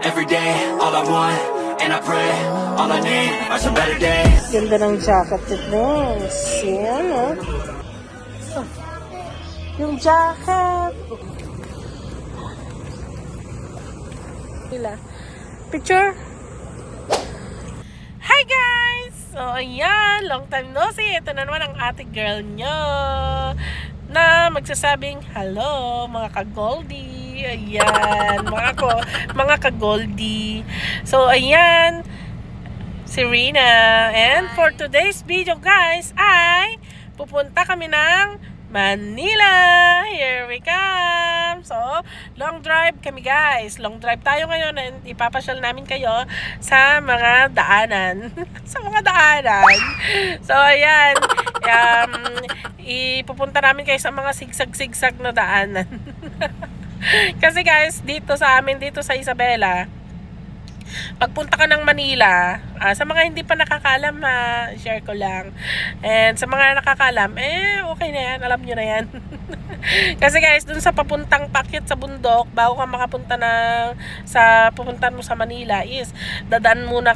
every day, all I want, and I pray, all I need are some better days. Ganda ng jacket nito. Yan, oh. Yung jacket. Picture. Hi guys! So ayan, long time no see. Ito na naman ang ate girl nyo na magsasabing hello mga ka-Goldie. Ayan, mga ka-Goldie. So ayan, si Rina. And for today's video guys ay pupunta kami ng Manila. Here we come. So, long drive kami guys. Long drive tayo ngayon and ipapasyal namin kayo sa mga daanan. Sa mga daanan. So, ayan. Ipupunta namin kayo sa mga sigsag-sigsag na daanan. Kasi guys, dito sa amin, dito sa Isabela, pagpunta ka ng Manila, sa mga hindi pa nakakaalam share ko lang. And sa mga nakakaalam, okay na yan, alam nyo na yan. Kasi guys, dun sa papuntang pakyat sa bundok, bago ka makapunta sa pupuntan mo sa Manila is, dadaan muna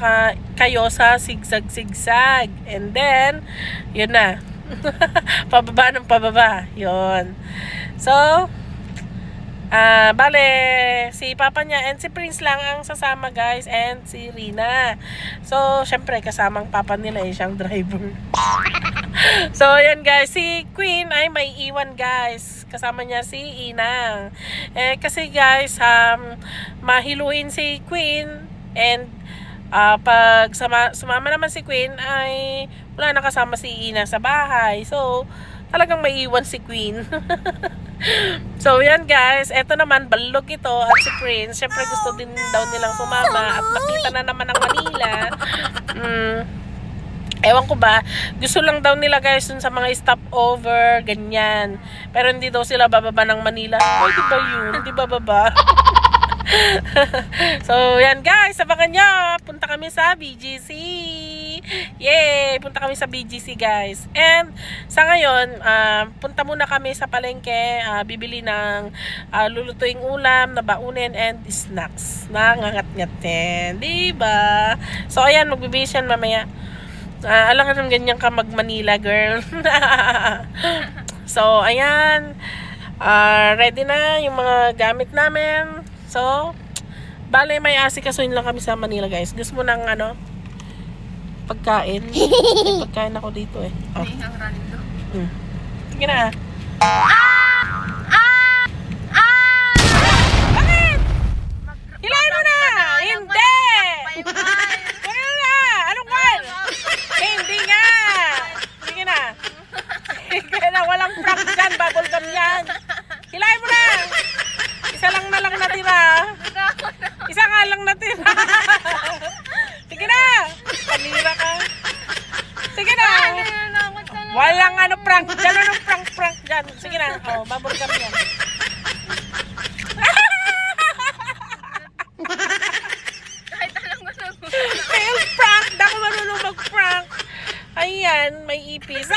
kayo sa sigsag-sigsag. And then, yun na. Pababa ng pababa. Yun. So, bale, si papa niya and si Prince lang ang sasama guys and si Rina. So, syempre kasamang papa nila siyang driver. So, ayan guys, si Queen ay may iwan guys. Kasama niya si Inang. Kasi guys, mahiluin si Queen and pag sumama naman si Queen ay wala nakasama si Inang sa bahay. So, talagang may iwan si Queen. So, yan guys. Eto naman, balog ito at si Prince. Siyempre, gusto din daw nilang sumama at nakita na naman ang Manila. Ewan ko ba, gusto lang daw nila guys dun sa mga stopover, ganyan. Pero hindi daw sila bababa ng Manila. Ay, di ba yun? Hindi bababa. So, yan guys, sabakan nyo. Punta kami sa BGC. Yay! Punta kami sa BGC guys. And sa ngayon, punta muna kami sa palengke, bibili ng lulutuing ulam, na baunin and snacks na ngangat-ngatin. Diba? So, ayan, magbibili siya mamaya. Alam ka naman ganyan ka mag-Manila, girl. So, ayan. Ready na yung mga gamit namin. So, bale may asikasuhin lang kami sa Manila guys. Gusto mo ng pagkain? May pagkain ako dito Oh. Sige na. Bakit? Hilahin mo na! Hindi! Ano na? Anong wal? Hindi nga! Sige na. Kaya na walang prank dyan. Bubble gum yan. Hilahin mo na! Isa lang na lang natira. Isa nga lang natira. Sige na! Panira ka. Sige na! Walang prank dyan. Anong prank dyan? Sige na. Bubble gum yan. Fail prank! Dako marunong mag-prank. Ayan, may ipis.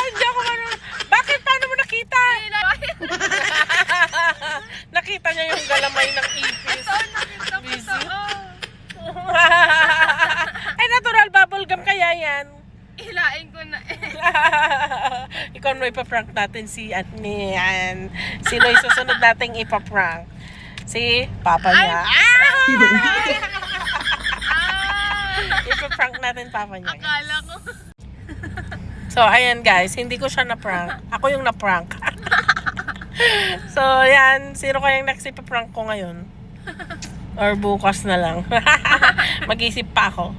Hindi ako marunong. Bakit? Paano mo nakita? Nakita niya yung galamay ng ipis. Busy. Ay, natural bubble gum kaya yan. Hilain ko na Ikaw mo ipaprank natin si Anne. Sino yung susunod nating ipaprank? Si Papa niya. Ipaprank natin Papa niya. Akala ko. So, ayan guys, hindi ko siya na-prank. Ako yung na-prank. So, ayan. Sino kayang next ipaprank ko ngayon? Or bukas na lang. Mag-isip pa ako.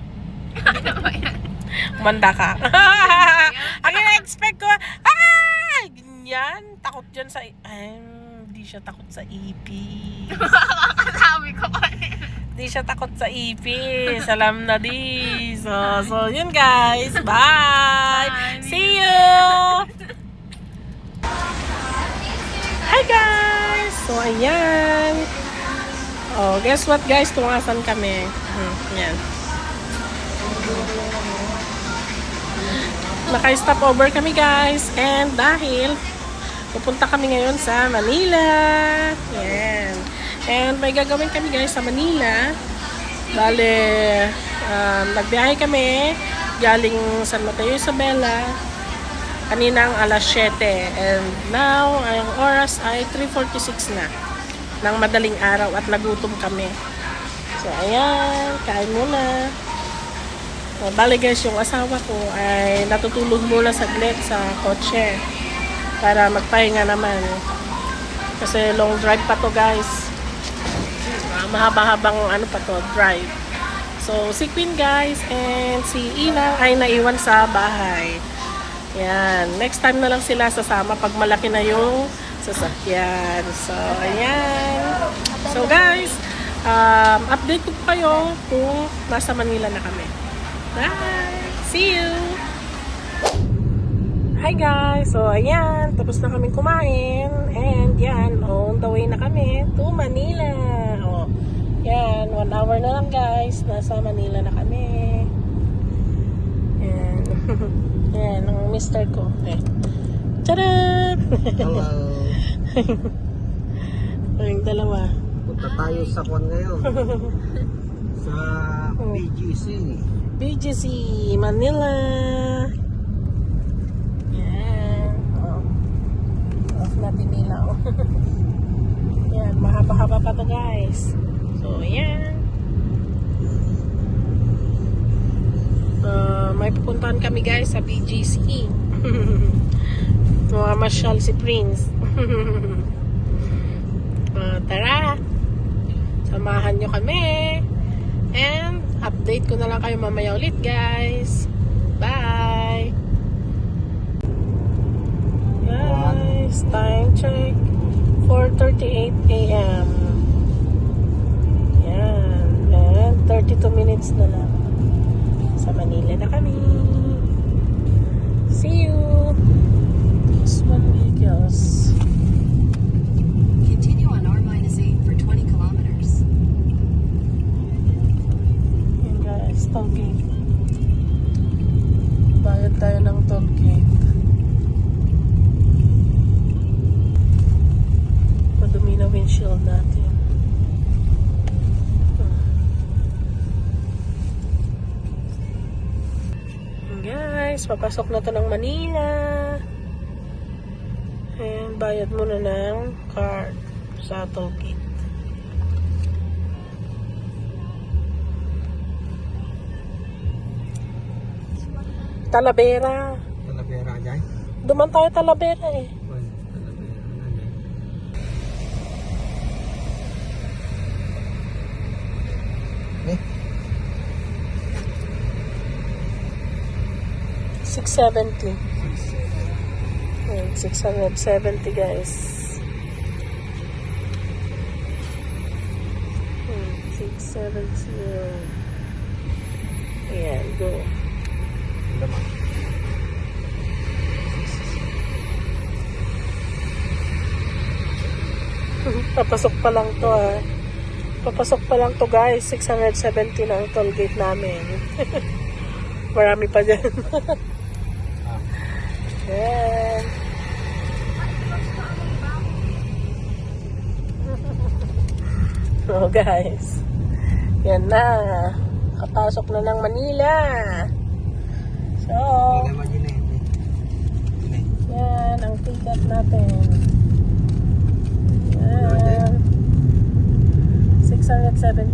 Manda ka. Ang ina-expect ko, ganyan. Takot dyan sa... hindi siya takot sa ipis. Sabi ko kanina. Hindi siya takot sa ipis. Alam na di. So, yun guys. Bye! See you! Hi guys! So, ayan. Guess what guys? Kung asan kami. Yan. Naka-stop over kami guys. And dahil Pupunta kami ngayon sa Manila. Yan. And may gagawin kami guys sa Manila. Bale, nagbiyahe kami galing San Mateo Isabela kaninang alas 7. And now, ang oras ay 3:46 na ng madaling araw at nagutom kami. So, ayan. Kain muna. Bale guys, yung asawa ko ay natutulog muna saglit sa kotse para magpahinga naman. Kasi long drive pa to guys. Mahaba-habang ano pa to, drive. So, si Queen guys and si Ina ay naiwan sa bahay. Yan. Next time na lang sila sasama pag malaki na yung sasakyan. So, ayan. So, guys, update ko po kayo kung nasa Manila na kami. Bye! See you! Hi guys! So, ayan. Tapos na kami kumain. And yan, on the way na kami to Manila. O, yan. 1 hour na lang guys. Nasa Manila na kami. Yan. Yan, ang mister ko. Eh. Tcharam! Hello. Ang dalawa. Punta tayo sa Kwan ngayon. Sa BGC. BGC, Manila. Yan. Oh. Off natin nila. Oh. Yan, mahaba-haba pa to guys. So, yan. May pupuntahan kami guys sa BGC. Mamasyal si Prince. Tara. Samahan nyo kami. And update ko na lang kayo mamaya ulit guys. Bye. Guys, time check. 4:38 AM. Yan. And 32 minutes na lang. Sa Manila na kami. See you. This one vehicles. Continue on R-8 for 20 kilometers. Yan guys, toll gate. Bayad tayo ng toll gate. Madumi na windshield natin. Guys, papasok na to ng Manila. And bayad muna ng card sa toll gate. Talavera. Talavera dyan. Duman tayo Talavera eh. Well, Talavera na dyan. Eh, 670. 670 guys. 670. Ayan, go. laman. Papasok pa lang to ah. Papasok pa lang to guys. 670 na ang toll gate namin. Marami pa dyan. Yan. So guys, yan na. Kapasok na ng Manila. So, Hindi naman yun eh. Yun eh. yan ang ticket natin. Yan. 670.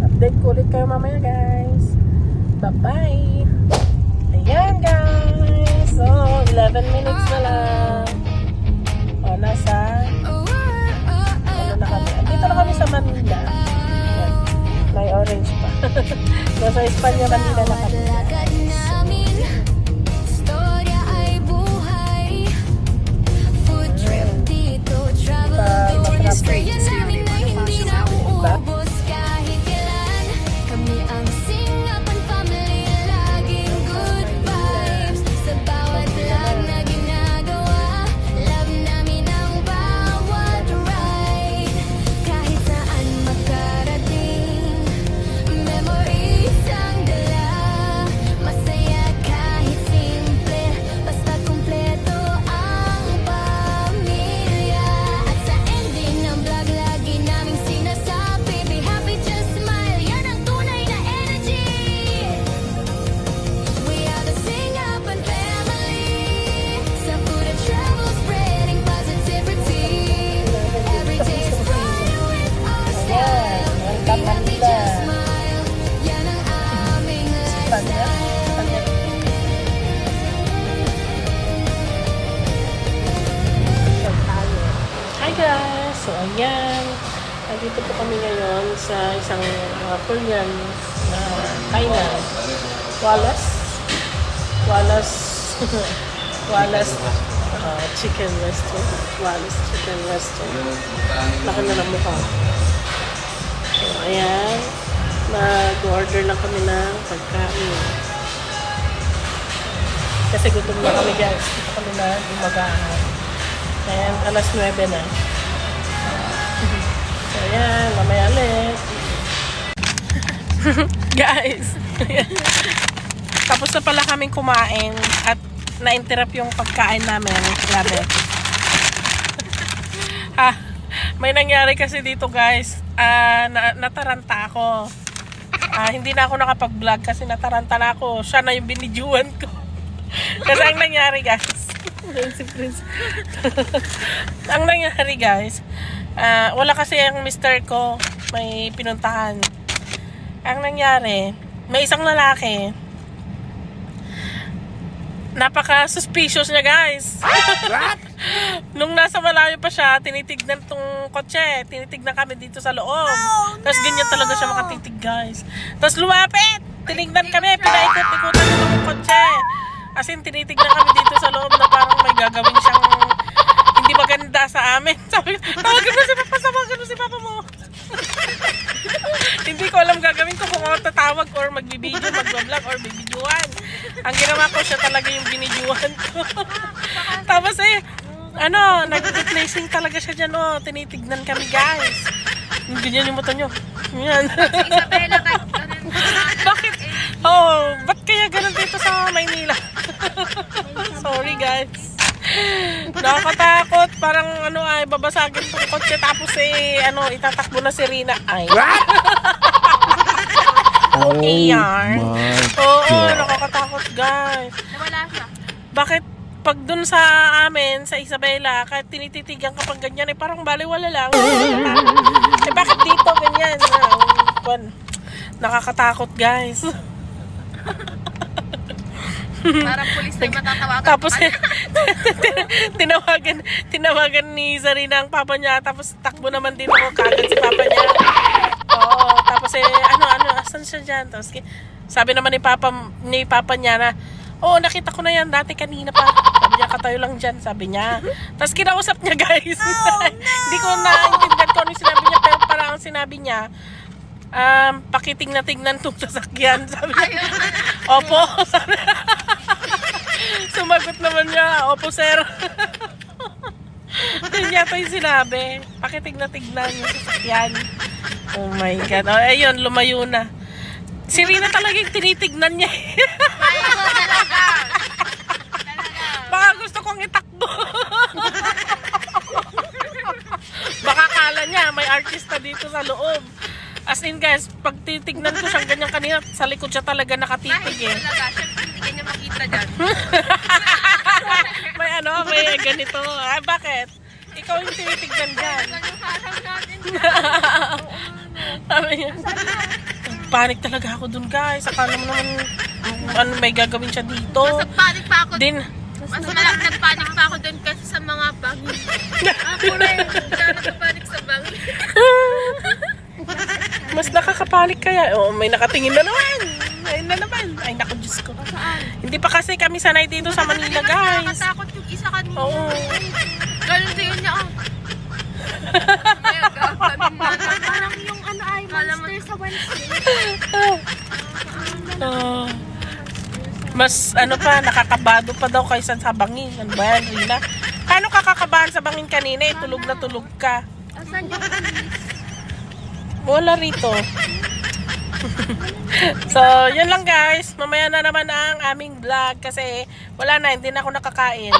Update ko ulit kayo mamaya guys. Bye-bye. Ayan guys. So, 11 minutes na lang. O, nasa ano na kami. Andito na kami sa Manila. Ayan. May orange pa. Nasa Espanya, Manila na kami. Straight to see your Bonifacio Mountain. Diba? Kami ang Singapan family, laging good vibes. Sa bawat vlog na ginagawa, love namin ang bawat ride. Kahit saan makarating, memories ang dala. Masaya kahit Nandito po kami ngayon sa isang Korean na Thailand. Wallace Chicken Restaurant. Wallace Chicken Restaurant. Laki na ng mukha. So, ayan. Nag-order lang kami ng pagkain. Kasi gutom na kami guys. Dito kami na gumagaan. And alas 9 na. So, ayan. Mamaya ulit. Guys. Tapos na pala kaming kumain at na-interrupt yung pagkain namin. Grabe. May nangyari kasi dito guys. Nataranta ako. Hindi na ako nakapag-vlog kasi nataranta na ako. Siya na yung binidyuan ko. Kasi ang nangyari guys. Ang nangyari guys. Wala kasi ang mister ko. May pinuntahan. Ang nangyari, may isang lalaki. Napaka-suspicious niya guys. Nung nasa malayo pa siya, tinitignan tong kotse. Tinitignan kami dito sa loob. Tapos ganyan talaga siya makatitig guys. Tapos lumapit. Tinignan kami. Pinaikot-ikutan ng kotse. As in, tinitignan kami dito sa loob na parang may gagawin siyang hindi maganda sa amin. Sabi ko, tawagan mo si Papa mo. Hindi ko alam gagawin ko kung ako tatawag or magbibideo, magbablog or bibidyoan. Ang ginawa ko siya talaga yung binidyoan ko. Tapos nag-replacing talaga siya dyan, tinitignan kami guys. Ganyan yung mata nyo. Yan. Isabela, Bakit? Ba't kaya ganun dito sa Maynila? Sorry guys. Nakakatakot. Parang babasagin tong kotse tapos itatakbo na si Rina. Ay. Oo, nakakatakot guys. Nawala siya. Bakit pag dun sa amin, sa Isabela, kahit tinititigan ka pag ganyan, parang baliwala lang. Bakit dito ganyan? Nakakatakot guys. Parang pulis na matatawagan. Tapos tinawagan ni Zarina ang papa niya, tapos takbo naman dito ko kagad si papa niya. Oo, tapos asan siya dyan? Tapos sabi naman ni papa niya na, nakita ko na yan dati kanina pa. Sabi niya, katayo lang dyan, sabi niya. Tapos kinausap niya guys. Hindi ko naintindihan kung ano sinabi niya, pero parang ang sinabi niya, pakitingnan itong sasakyan, sabi niya. Opo, sabi niya. Sumagot naman niya, opo sir. Yun yata yung sinabi, pakitingnan yung sasakyan. Oh my God. Ayun, lumayo na. Si Rina talagang tinitignan niya. Baka gusto kong itakbo. Baka kala niya may artista dito sa loob. As in guys, pag titignan ko siyang ganyan kanina, sa likod siya talaga nakatitig eh. Talaga, syempre hindi ka niya makita dyan. may ganito. Bakit? Ikaw yung tinitignan dyan. Harap natin. Sabi niya. Panic talaga ako dun guys. Akala mo naman may gagawin siya dito. Mas nagpanik pa ako. Mas nagpanik pa ako dun kasi sa mga bangin. Ako rin. Nagpanik sa bangin. Mas nakakapanik kaya. May nakatingin na naman. Ay, naku, Diyos ko. Hindi pa kasi kami sanay dito sa Manila, guys. Nakatakot yung isa kanina. Oo. Ganun din niya. Parang yung ay monster sa Wednesday. Mas nakakabado pa daw kaysa sa bangin. Ano ba yan, Rina? Paano kakakabahan sa bangin kanina? Tulog na tulog ka. Asan yung police? Wala rito. So, yun lang guys. Mamaya na naman ang aming vlog kasi wala na, hindi na ako nakakain.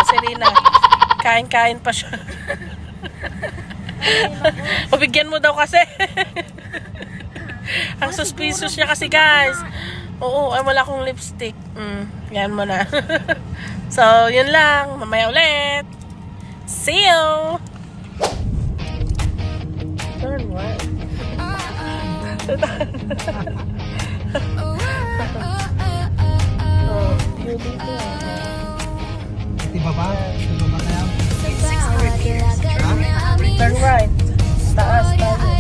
Si Rina, kain-kain pa siya. Pabigyan mo daw kasi. Ang suspicious niya kasi guys. Oo, wala akong lipstick. Yan mo na. So, yun lang. Mamaya ulit. See you! Turn right. Diba ba? Diba ba kaya? Turn right. Taas, taas.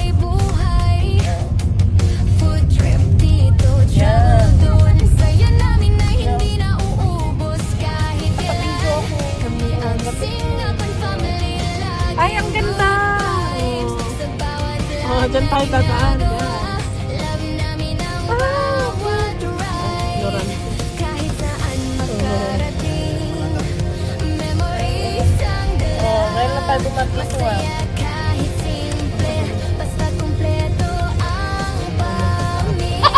1 plus 1. Masaya kahit simple, basta kumpleto ang pamilya.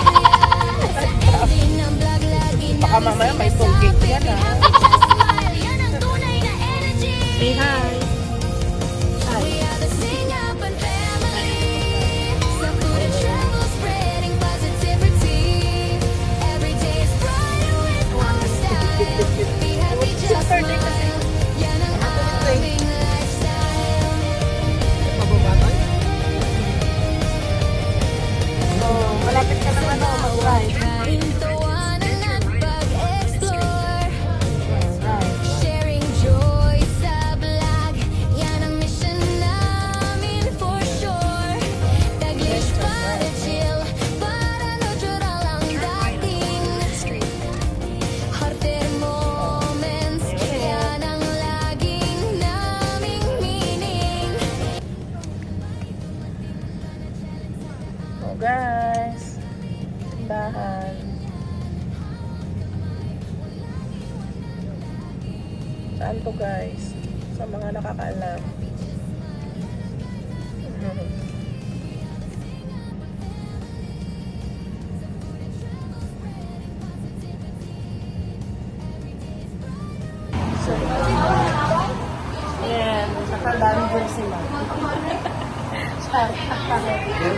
Sa ending ng vlog, lagi Baka namin mamaya may sinasabi, tollgate yan, be ah. happy, just smile. Yan ang tunay na energy. Say hi. Hi. We are the Singapan family. Sa food and travel, spreading positivity. Every day is brighter with our style. Be happy, just smile. Yan ang aming lifestyle. Pababatay. So, malapit ka naman mag-ride. Kain, tawanan at pag-explore. Sharing joy sa vlog. Yan ang mission namin for sure. Taglish para chill, para natural ang dating. Hearted moments, yan ang laging naming meaning. So guys, tindahan. Saan to guys? Sa mga nakakaalam. So, ayan, nakadandre sila.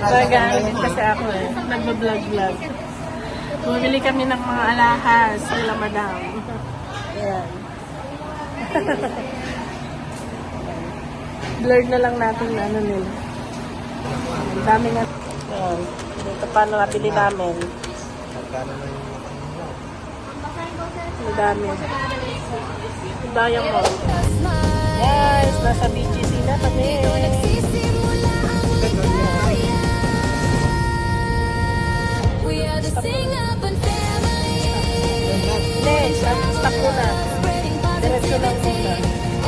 So guys, kasi ako nagbablog-vlog. Bumili kami ng mga alahas nila madam. Ayan. Blurred na lang natin na ano nila. Ang dami nga. Ayan. Dito pa na nabili namin. Magkano na yung Ang dami. Dayang mo. Guys, nasa BGC na kami. Nagsisimula ang ligaya. We are the Singapan family. Next, ang stock ko na. Spreading Diretso lang muna. positivity.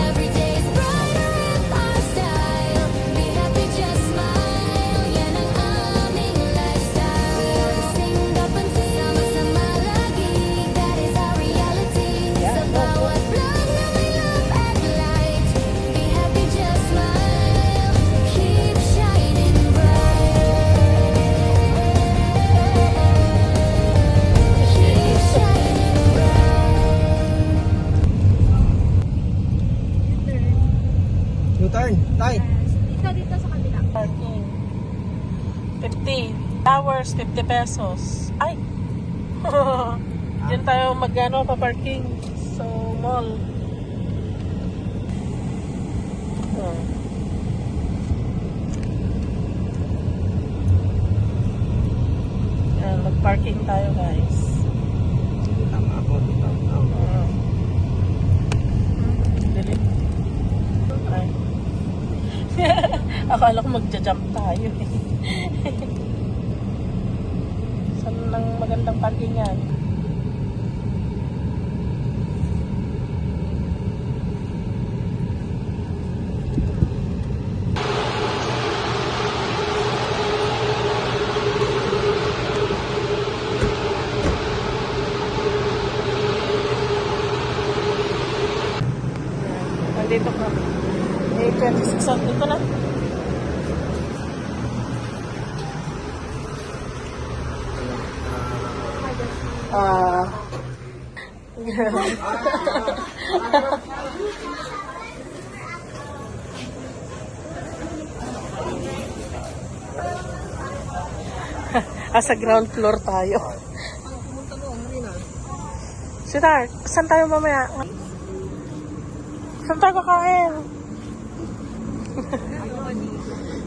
Every day is brighter with our style. Be happy, just smile. Yan ang aming lifestyle. We are the Singapan sama-sama lagi. That is our reality. Sa bawat vlog na may love at light. Be happy, just smile. Keep shining bright. Keep shining bright. U-turn, tay. Parking. 50. Hours, 50 pesos. Ay! Diyan tayo magano pa parking. So, mall. Oh. Yan, mag-parking tayo guys. Tama ako. Tama. Dilim. Ay. Akala ko magja-jump tayo eh. Saan nang magandang parking yan? Nandito kami. Eh, 26 on. Dito na. Sa ground floor tayo. Sweetheart, saan tayo mamaya? Saan tayo kakain?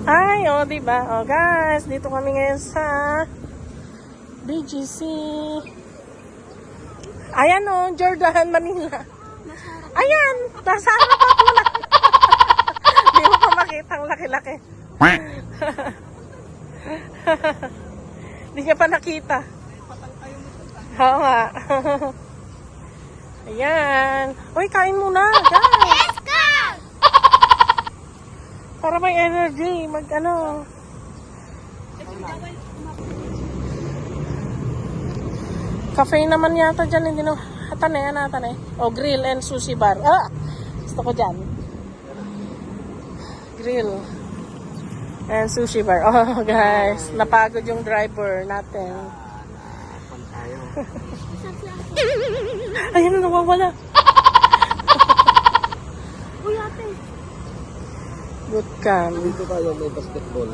Ay, oh, diba? Oh, guys, dito kami ngayon sa BGC. Ayan, oh, Jordan, Manila. Ayan, nasa harapan mo na. Hindi mo pa makita ang laki-laki. Hindi ka pa nakita. Oo nga. Ayan. Uy, kain muna, guys. Let's go! Para may energy, mag-ano. Cafe naman yata dyan, hindi no. Hatan eh. O, grill and sushi bar. Ah! Gusto ko dyan. Grill. And sushi bar. Oh, guys. Napagod yung driver natin. Pan tayo. Ayun na, nawawala. Bootcamp. Dito tayo may basketball.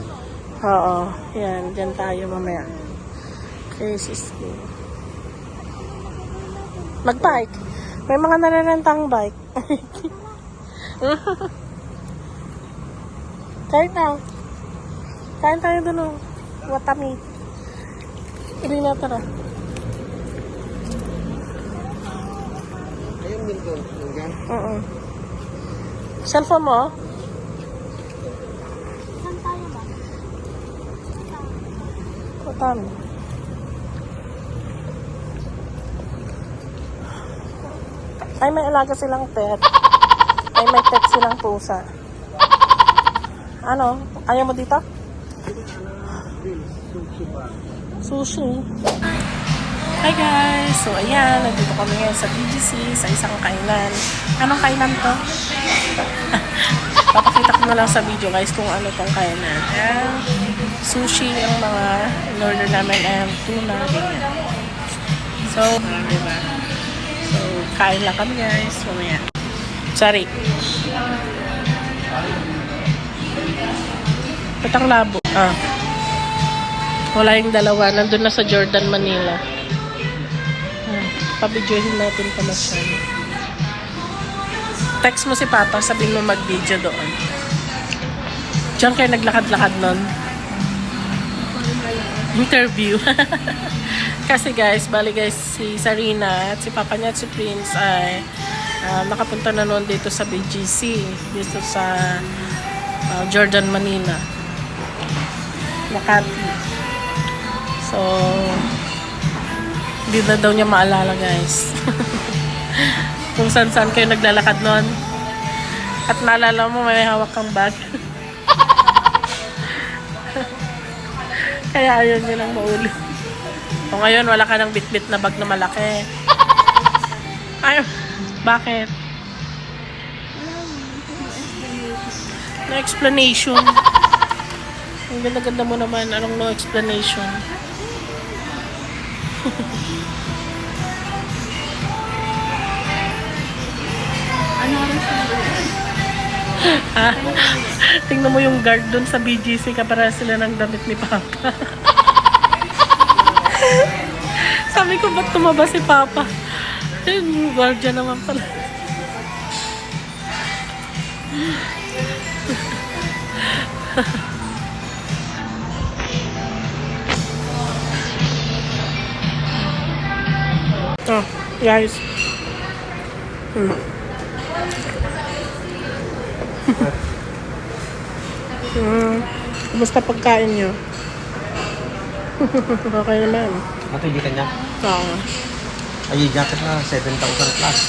Oo. Yan. Diyan tayo mamaya. Okay, sis. Mag-bike. May mga nararentang bike. Kain na. Kain tayo dun o. Watami. Hindi na tara. Ayun din ko. Hanggang. Cellphone mo? Watami. Ay, may alaga silang pet. Ay, may pet silang pusa. Ano? Ayaw mo dito? Sushi bar. Sushi. Hi guys! So ayan, nandito kami ngayon sa BGC sa isang kainan. Anong kainan to? Papakita ko na lang sa video guys kung ano tong kainan. Ayan, sushi ang mga in-order namin and tuna. Ganyan. So, diba? So, kain lang kami guys. Mamaya. Sorry. Patang labo. Wala yung dalawa. Nandun na sa Jordan, Manila. Pabidyohin natin pala siya. Text mo si Papa, sabihin mo mag-video doon. Diyan kayo naglakad-lakad nun. Interview. Kasi guys, bali guys, si Sarina at si Papa niya at si Prince ay nakapunta na noon dito sa BGC. Dito sa Jordan, Manila. Makati. So, hindi na daw niya maalala guys. Kung saan-saan kayo naglalakad nun. At naalala mo may hawak kang bag. Kaya ayaw niya nang maulit. So ngayon wala ka ng bit-bit na bag na malaki. Ay, bakit? No explanation. Ang ganda-ganda mo naman. Anong no explanation? Tingnan mo yung guard dun sa BGC kapara sila ng damit ni Papa. Sabi ko, ba't tumaba si Papa? Yung guardia naman pala. Oh, guys. Kumusta pagkain nyo? Okay naman. Ito hindi kanya. Oo. Ay, jacket na 7,000 plus.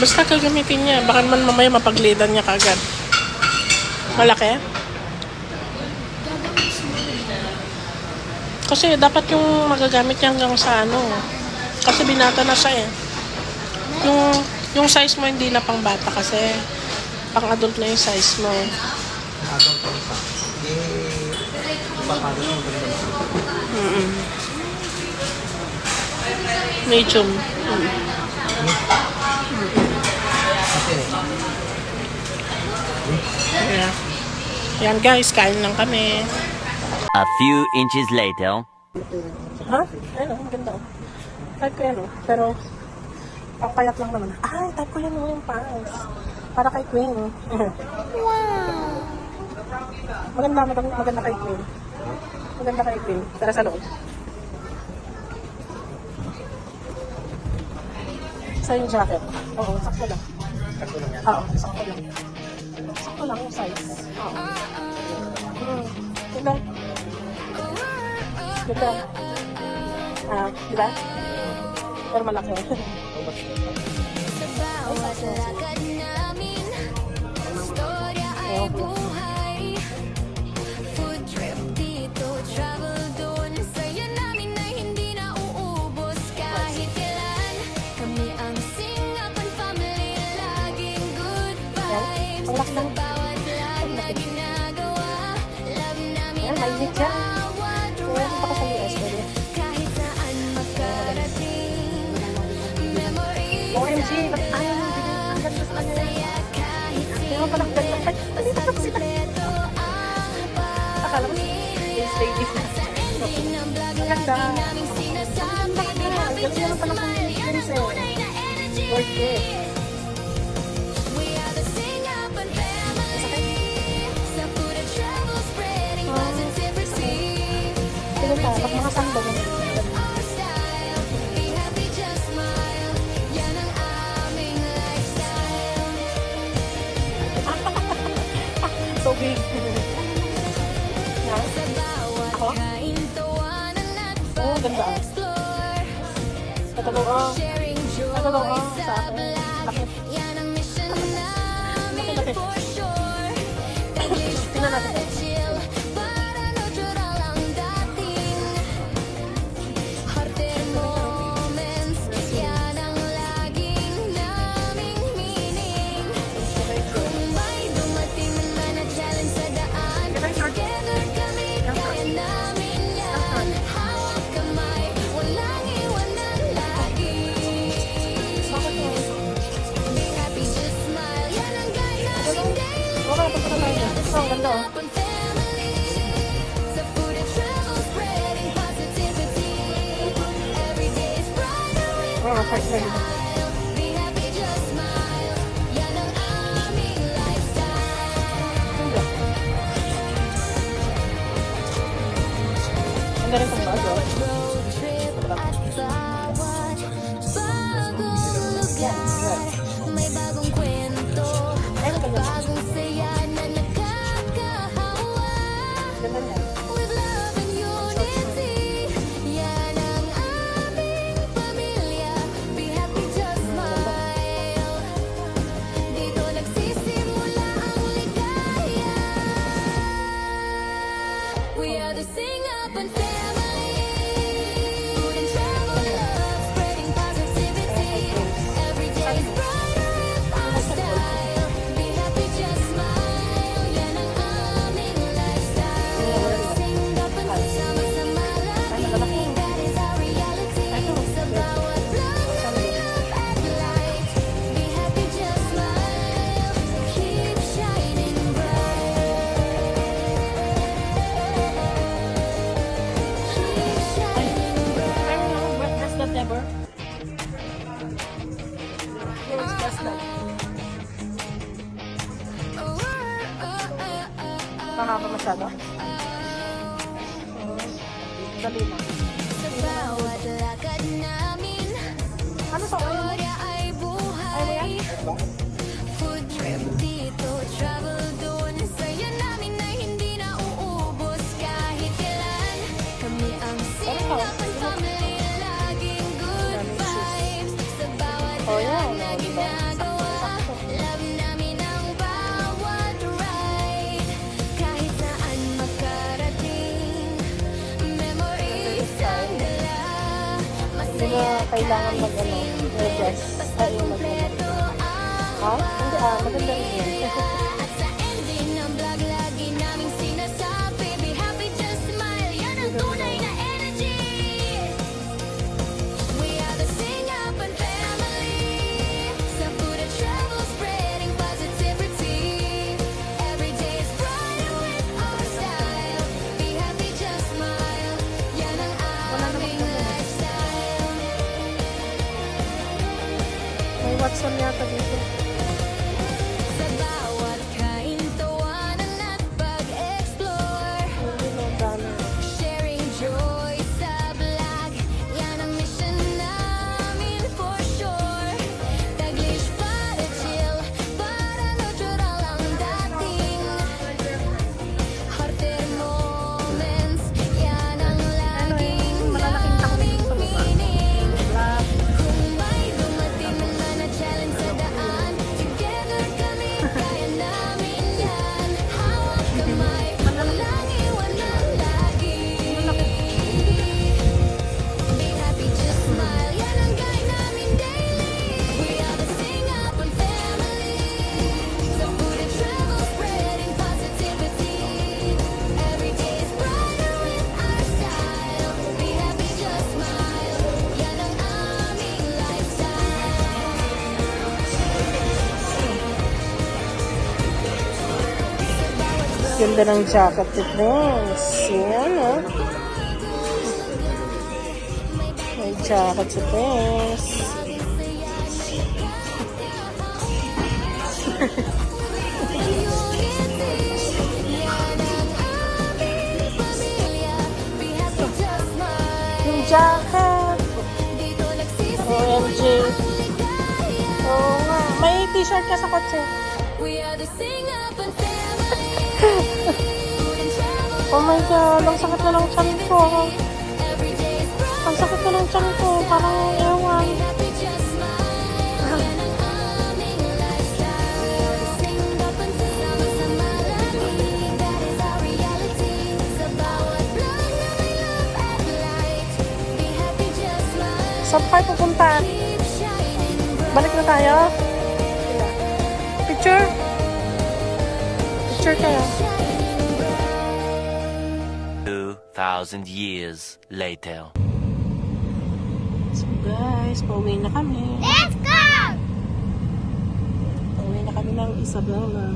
Basta kagamitin niya. Baka naman mamaya mapaglidan niya kagad. Malaki? Kasi dapat yung magagamit niya hanggang sa ano. Kasi binata na siya eh. Yung size mo hindi na pang bata kasi pang adult na yung size mo. Adult ko isa. Ipapagod mo ganda na. Medium. Kasi, Yeah. Yan guys, kain lang kami. A few inches later. Ha? Ayun, ang ganda. Type ko yan pero papayat lang naman. Ay, type ko yan yung pants. Para kay Queen. Wow! Maganda kay Queen. Maganda kay Queen. Tara sa loob. Sa yung jacket. Oo, sakto lang. Oo, sakto lang. Sakto lang yung size. Oo. Ganda. Ganda. Diba? Pero malaki. Sa bawat lakad namin, storya ay buhay. Food trip dito, travel doon. Saya namin ay hindi na uubos kahit kailan. Kami ang Singapore family, laging good vibes. Lagi naming sinasabi, be happy, just smile. Yan ang tunay na energy. We are the Sing Up and family. Sa food and travel, spreading positivity. Every day is brighter with our style. Be happy, just smile. Yan ang aming lifestyle. So big. Sa bawat kaintuanan at Oh, ganda. pag-explore. Katulong. Sharing joy Sa sa akin. vlog. Yan ang mission namin Laki. for sure. Taglish Tingnan natin. para chill, para natural ang dating. Hearted moments, yan ang laging naming meaning. Kung may dumating man na challenge sa daan, together kami, kaya namin yan. Hawak kamay, walang iwanan lagi. Be happy, just smile, yan ang guide namin daily. Okay, punta na tayo. Oh, ang ganda oh. Up and family, sa food and travel, spreading positivity. Every day is brighter with Oh, quite ready. style. Be happy, just smile, yan ang aming lifestyle. Ang galing kong bago. Road trip at bawat bagong lugar. May bagong kwento, bagong saya na nakakahawa. Ganda niya. With love and unity, yan ang aming pamilya. Be happy, just smile. Dito nagsisimula ang ligaya. We are the Sing Up and family. Food and travel, love, spreading positivity. Every day is brighter with our style. Be happy, just smile. Yan ang aming lifestyle. Sing up and sama-sama lagi. That is our reality. Sa bawat vlog, coming up at light. Be happy, just smile. Keep shining bright. Keep shining bright. I don't know, what does that ever? Yes, does that. Mahaba masyado? Dali na. Sa bawat lakad namin, Ano sa oil? storya ay buhay. Food trip dito, travel doon. Saya namin na hindi na uubos kahit kailan. Kami ang Sing Up and family, laging good vibes. Sa bawat Oh, yeah, vlog na no, diba? ginagawa, love namin ang bawat ride. Kahit saan makarating, memories ang dala. Hindi na kailangan mag-ano, mag-dress. Ay, Kompleto Ha? Hindi maganda rin yan. at sa ending ng vlog, lagi naming sinasabi, be happy, just smile, yan ang tunay na energy. We are the Sing Up and family. Sa food and travel, spreading positivity. Every day is brighter with our style. Be happy, just smile, yan ang aming lifestyle. May Watson yata dito. Sa bawat kaintuanan at pag-explore. Hindi na dami. Sharing joy sa vlog, yan ang mission namin for sure. Taglish para chill, para natural ang dating. Hearted moments, yan ang laging naming meaning. Kung may dumating man na challenge sa daan, together kami, kaya namin yan. Hawak kamay, walang iwanan lagi. Be happy, just smile, yan ang guide namin daily. We are the Sing Up and family. Sa food and travel, spreading positivity. Every day is brighter with our style. Be happy, just smile, yan ang aming lifestyle. Ganda ng jacket ni Prince. Yan, oh. May jacket si Prince. Yung jacket. OMG. Oo nga. May t-shirt ka sa kotse. Oh my God, ang sakit na ng tiyan ko. Ang sakit na ng tiyan ko. Parang ewan. Saan tayo pupunta? Balik na tayo? Picture? Picture kayo. 2,000 years later. So guys, pauwi na kami. Let's go! Pauwi na kami ng Isabela.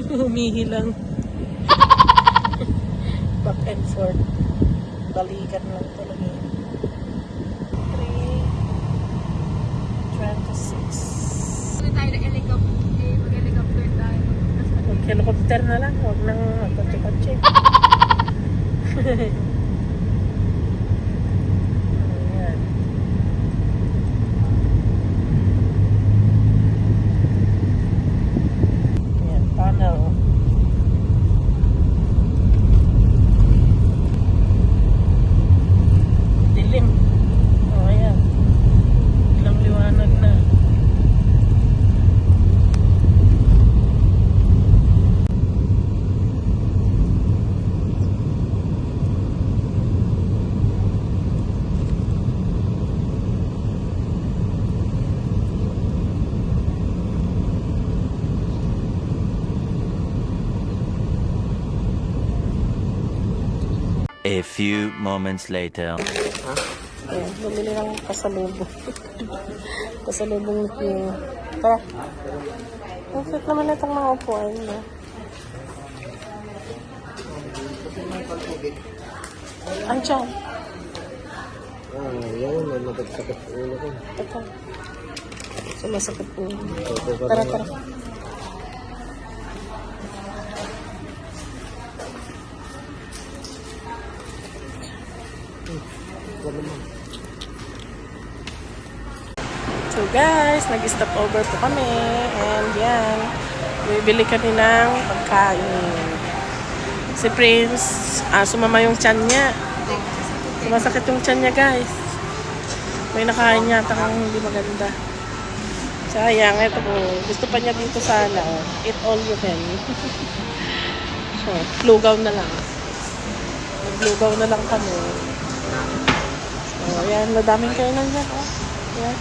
Humihilang. Back and forth. Balikan lang talaga. 3:26. Tayo na helicopter. Mag-helicopter tayo. Mag-helicopter na lang. Huwag nang magkotse-kotse. Ayan. Ayan, tunnel. Dilim. Oh, ayan. Ilang liwanag na. A few moments later. Ayan, bumili ng pasalubong. Pasalubong ni Queen. Tara. Ang fit naman itong mga upuan niya. Ang tiyan. Yan, may mabagsakit ulo ko. Ito. Sumasakit po. Tara, tara. So guys, nag-stop over po kami. And yan, bibili kami ng pagkain. Si Prince, sumama yung tiyan niya. Sumasakit yung tiyan niya guys. May nakain yata kang hindi maganda. Sayang, ito po. Gusto pa niya dito sana. Eat all you can. So, lugaw na lang. Naglugaw na lang kami. So, ayan. Madaming kainan dyan. Oh. Ayan.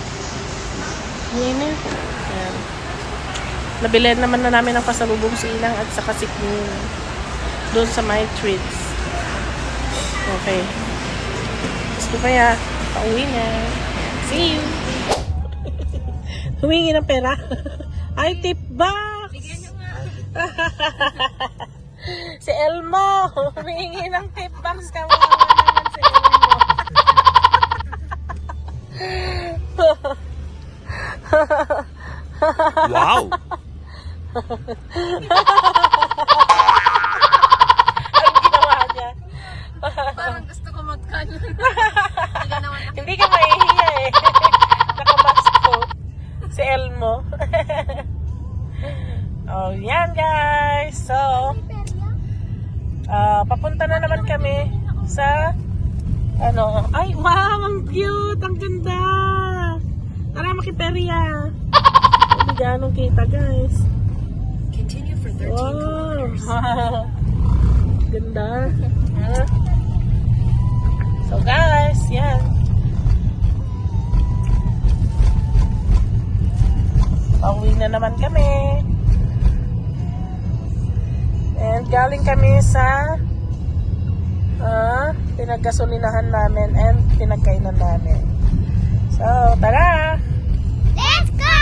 Init. Ayan. Nabilan naman na namin ang pasalubong si Ilang at saka si Queen. Doon sa My Treats. Okay. Gusto kaya, pauwi na. See you! Humingi ng pera. Ay, tip box! Bigyan nyo nga. Si Elmo! Humingi ng tip box. Kawawa naman si Elmo. Wow! Ang ginawa niya. Parang gusto ko magkanon. Hindi naman ako. Hindi ka mahihiya eh. Nakamask ko. Si Elmo. Oh, yan guys. So, papunta na naman kami sa ano. Ay, wow! Ang cute! Ang ganda! Tara, makiperya! Hindi ganong kita guys. Continue for 13 Wow! kilometers. Ganda. So guys, yan. Pauwi na naman kami. And galing kami sa pinaggasolinahan namin and pinagkainan namin. So, tara! Let's go!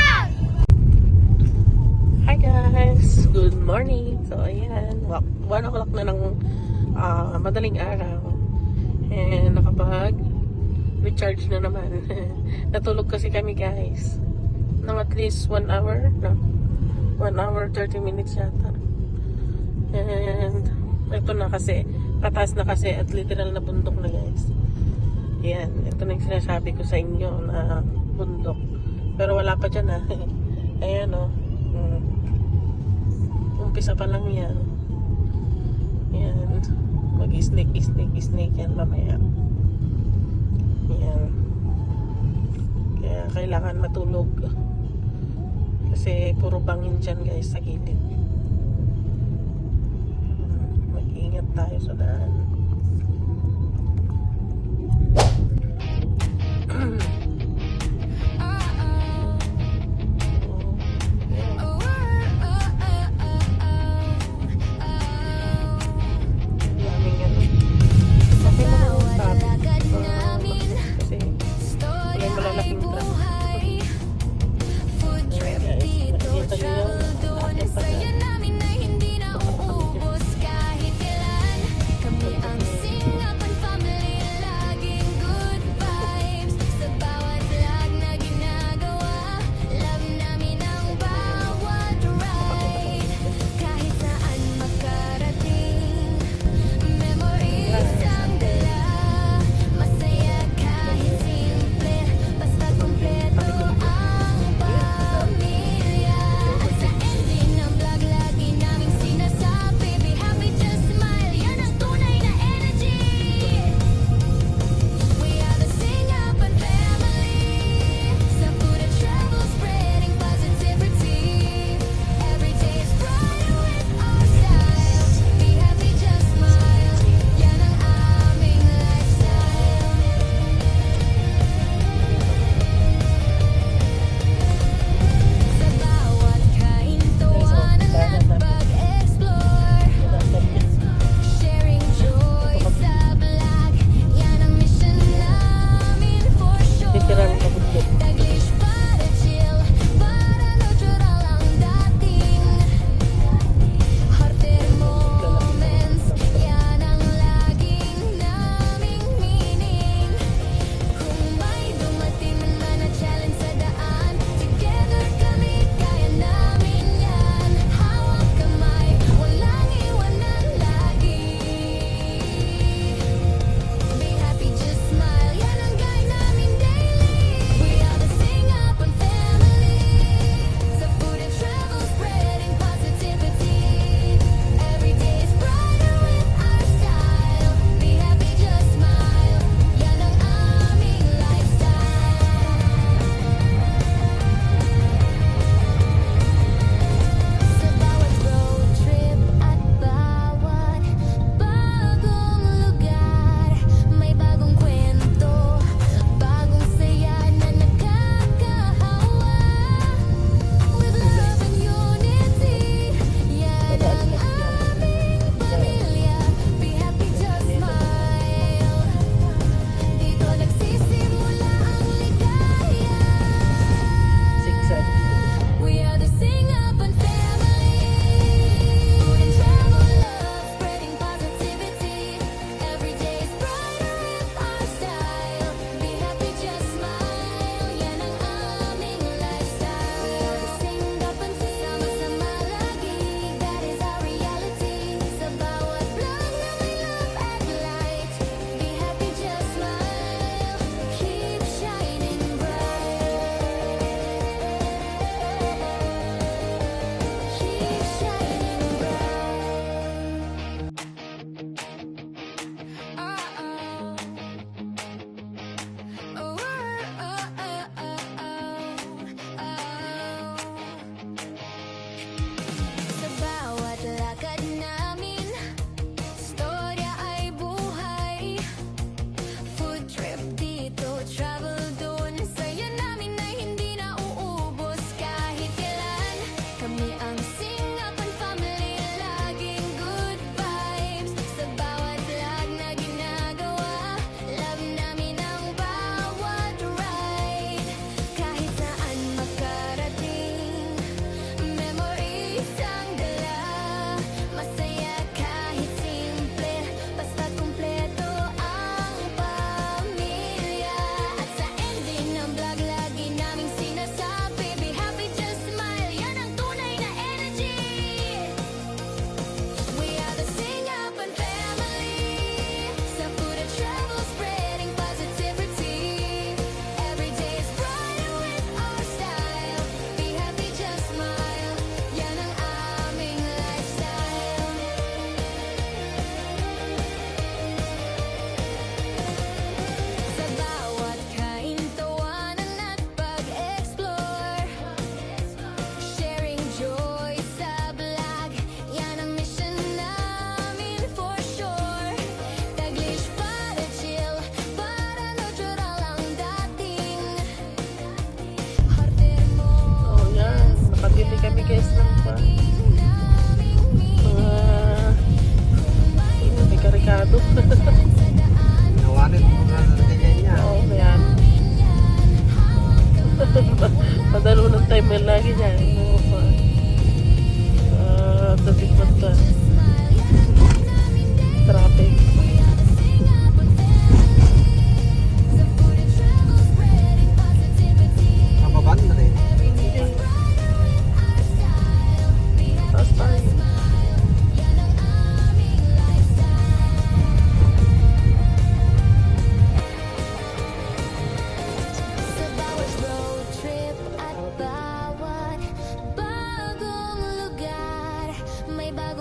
Hi guys, good morning. So ayan, 1 o'clock na ng madaling araw. And nakapag recharge na naman. Natulog kasi kami guys ng at least 1 hour, no? 1 hour 30 minutes yata. And ito na kasi, pataas na kasi at literal na bundok na guys. Yan, ito na yung sinasabi ko sa inyo na bundok. Pero wala pa dyan Ayan o. Umpisa pa lang yan. Yan. Mag-snake yan mamaya. Yan. Kaya kailangan matulog. Kasi puro bangin dyan guys sa gilid. Mag-ingat tayo sa daan.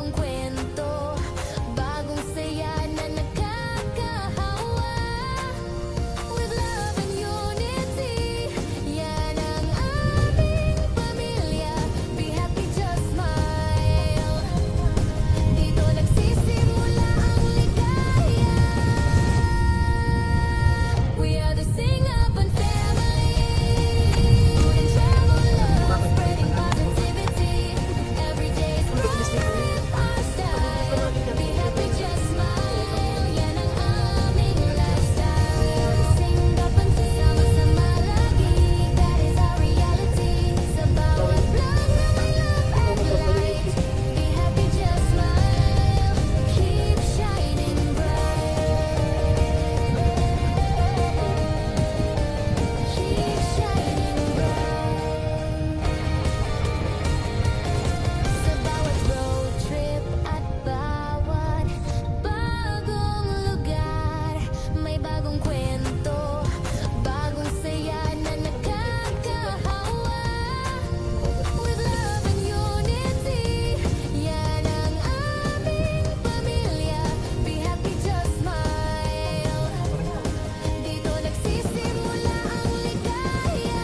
bagong kwento, bagong saya na nakakahawa. With love and unity, yan ang aming pamilya. Be happy, just smile. Dito nagsisimula ang ligaya. We are the Singapan family. Food and travel, love, spreading positivity. Every day's brighter with our style. Be happy, just smile. Yan ang aming lifestyle. We are the Singapan, sama-sama lagi. That is our reality. Sa bawat vlog na may love and light. Be happy, just smile. Keep shining bright. Keep shining bright. Sa bawat road trip at bawat bagong lugar, may bagong kwento, bagong saya na nakakahawa. With love and unity, yan ang aming pamilya. Be happy, just smile. Dito nagsisimula ang ligaya.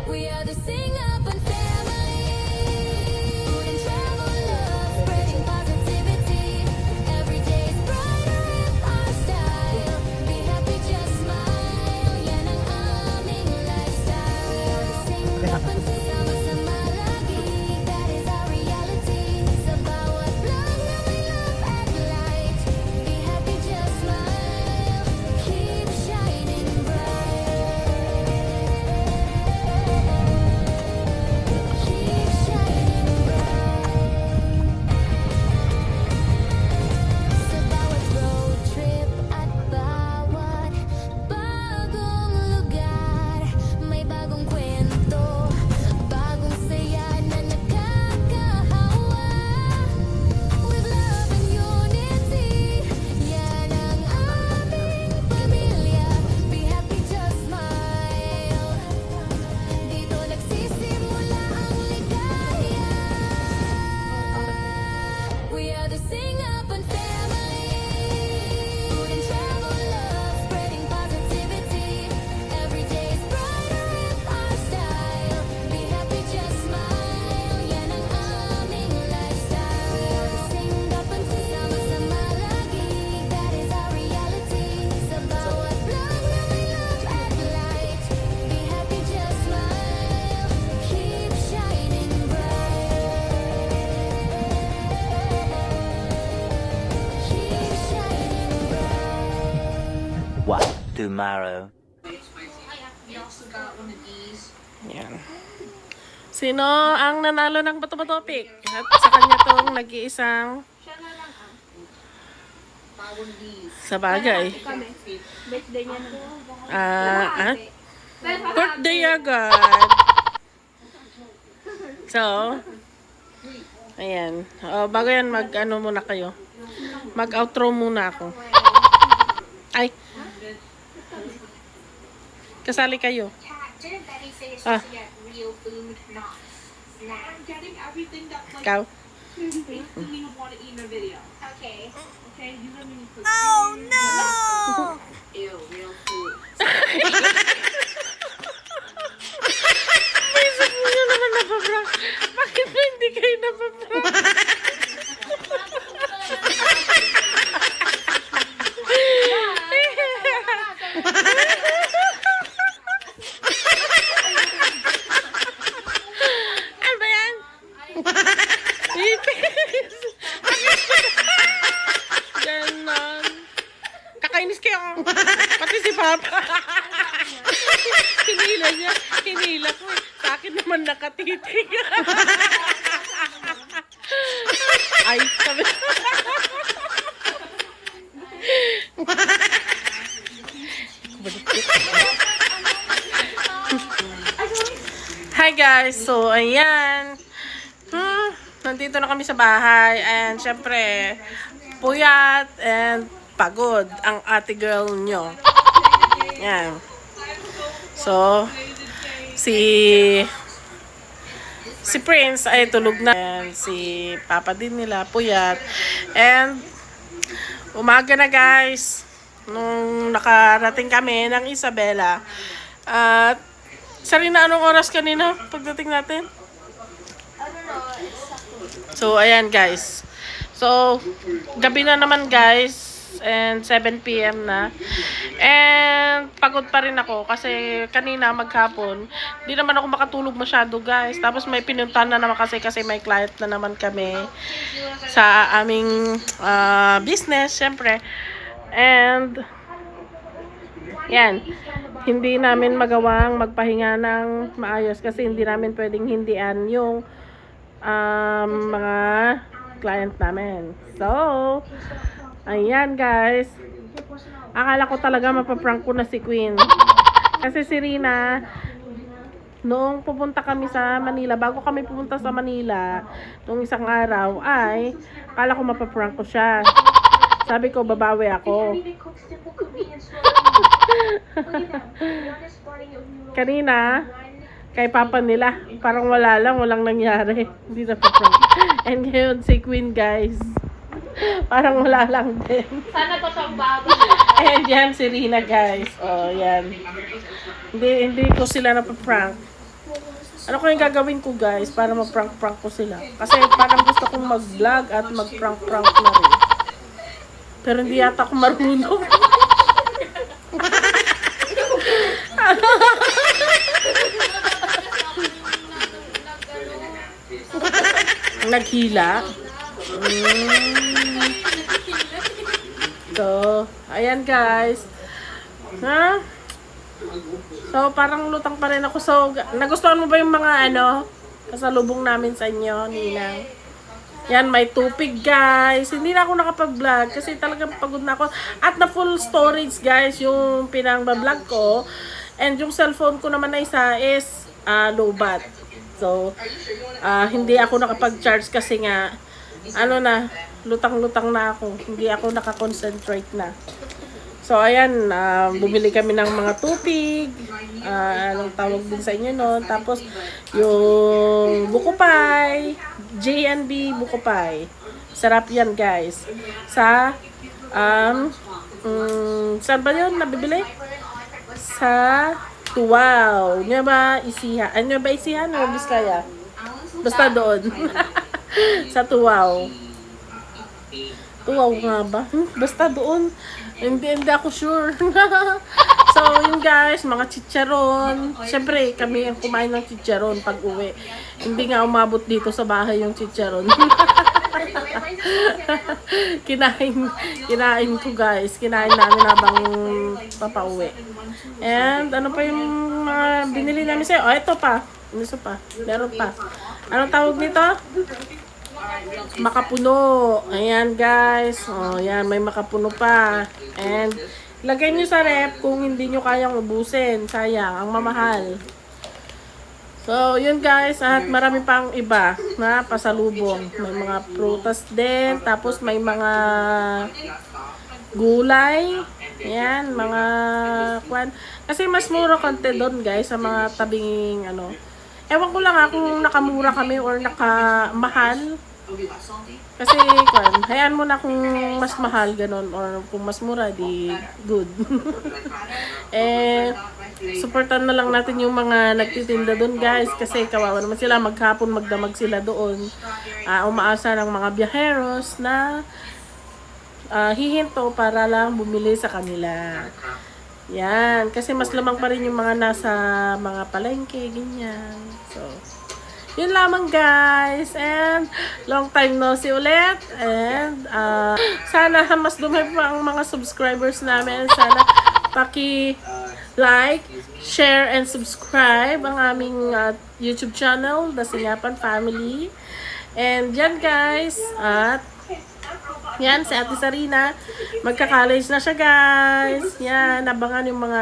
We are the Singapan family. Food and travel, love, spreading positivity. Every day's brighter with our style. Be happy, just smile. Yan ang aming lifestyle. We are the Singapan, sama-sama lagi. That is our reality. Sa bawat vlog na may love and light. Be happy, just smile. Keep shining bright. Keep shining bright. Sa bawat road trip at bawat bagong lugar, may bagong kwento, bagong saya na nakakahawa. With love and unity, yan ang aming pamilya. Be happy, just smile. Dito nagsisimula ang ligaya. We are the Singapan family. Food and travel, love, spreading positivity. Every day's brighter with our style. Be happy, just smile. Yan ang aming lifestyle. We are the Singapan, sama-sama lagi. That is our reality. Sa bawat vlog na may love and light. Be happy, just smile. Keep shining bright. Keep shining bright. What? Tomorrow. Yan. Sino ang nanalo ng bato-bato pick? At sa kanya tong nag-iisang sa bagay. Birthday niya na. Birthday agad. So, ayan. Bago yan, mag-ano muna kayo. Mag-outro muna ako. Ay. Kasali kayo. Didn't Betty say it's Ah. supposed to get real food, not snack? I'm getting everything that like Ikaw. makes me want to eat in a video. Okay. Okay, you let me put. Ew, real food. Isip mo nyo naman napabrak. Bakit ba hindi kayo napabrak? Ano ba yan? Ipis! Ganon. Kakainis kayo. Pati si Papa. Hinila niya. Hinila ko eh. Sa akin naman nakatitig. Ay, sabi. Hi guys, so ayan. Nandito na kami sa bahay and syempre puyat and pagod ang ate girl nyo. Yan. So si si Prince ay tulog na. And si Papa din nila, puyat. And umaga na guys, nung nakarating kami ng Isabela. At Sarina, anong oras kanina pagdating natin? So, ayan guys. So, gabi na naman guys. And 7 PM na. And pagod pa rin ako kasi kanina maghapon, di naman ako makatulog masyado guys. Tapos may pinuntahan na naman kasi may client na naman kami sa aming business, syempre. And yan, hindi namin magawang magpahinga ng maayos kasi hindi namin pwedeng hindian yung mga client namin. So, ayan guys. Akala ko talaga mapaprank ko na si Queen. Kasi si Rina, noong pupunta kami sa Manila, bago kami pupunta sa Manila, noong isang araw, ay, akala ko mapaprank ko siya. Sabi ko, babawi ako. Kanina, kay papa nila, parang walang nangyari. Hindi na pa-prank. And ngayon, si Queen guys, parang wala lang din. Sana pa pang bago. And yan, si Rina guys. Oh, yan. Hindi ko sila napaprank. Ano ko yung gagawin ko guys para ma-prank ko sila? Kasi parang gusto kong mag-vlog at mag-prank na rin. Pero hindi yata ako marunong. Naghila. So, ayan guys. Ha? So, parang lutang pa rin ako. So, nagustuhan mo ba yung mga kasalubong namin sa inyo, Ninang? Yan, may tupig guys. Hindi na ako nakapag-vlog kasi talagang pagod na ako. At na full storage guys yung pinang-vlog ko. And yung cellphone ko naman na isa is low bat. So, hindi ako nakapag-charge kasi nga lutang-lutang na ako. Hindi ako nakakonsentrate na. So, ayan, bumili kami ng mga tupig. Anong tawag din sa inyo nun. Tapos, yung buko pie. J&B buko pie. Sarap yan, guys. Sa, saan ba yun nabibili? Sa Tuwaw. Ano ba Isihan? Ano ba Isihan o Biskaya? Basta doon. Sa Tuwaw. Tuwaw nga ba? Basta doon. Hindi ako sure. So, yun guys, mga chicharon. Siyempre, kami ang kumain ng chicharon pag uwi. Hindi nga umabot dito sa bahay yung chicharon. Kinain ko guys. Kinain namin habang papauwi. And, ano pa yung mga binili namin sa'yo? Oh, ito pa. Ito pa. Meron pa. Anong tawag nito? Makapuno. Ayan guys. Oh, yan. May makapuno pa. And, lagay nyo sa rep kung hindi nyo kayang ubusin. Sayang. Ang mamahal. So, yun guys. At marami pang iba na pasalubong. May mga prutas din. Tapos, may mga gulay. Ayan. Mga kwan. Kasi mas mura konti doon guys. Sa mga tabing Ewan ko lang kung nakamura kami or nakamahal. Kasi, hayaan mo na kung mas mahal, ganun, or kung mas mura, di good. Supportan na lang natin yung mga nagtitinda doon, guys, kasi kawawa naman sila, maghapon magdamag sila doon. Umaasa ng mga biyaheros na hihinto para lang bumili sa kanila. Yan, kasi mas lamang pa rin yung mga nasa mga palengke, ganyan. So, yun lamang guys. And long time no see ulit. And sana mas dumami pa ang mga subscribers namin. Sana paki-like, share, and subscribe ang aming YouTube channel, The Singapan Family. And yan guys. At yan, si Ate Sarina. Magka-college na siya, guys. Yan, abangan yung mga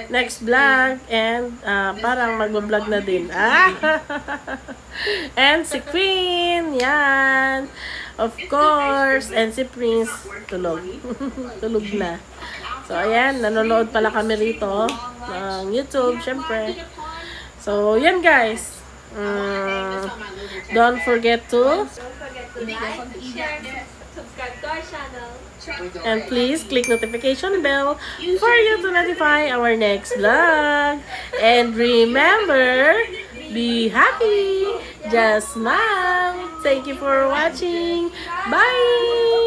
next vlog. And, parang magbablog na din. And si Queen. Yan. Of course. And si Prince. Tulog. Tulog na. So, ayan. Nanonood pala kami rito. Ng YouTube, syempre. So, yan, guys. Don't forget to Subscribe to our channel. and please click notification bell for you to notify our next vlog. And remember, be happy, just smile. Thank you for watching. Bye!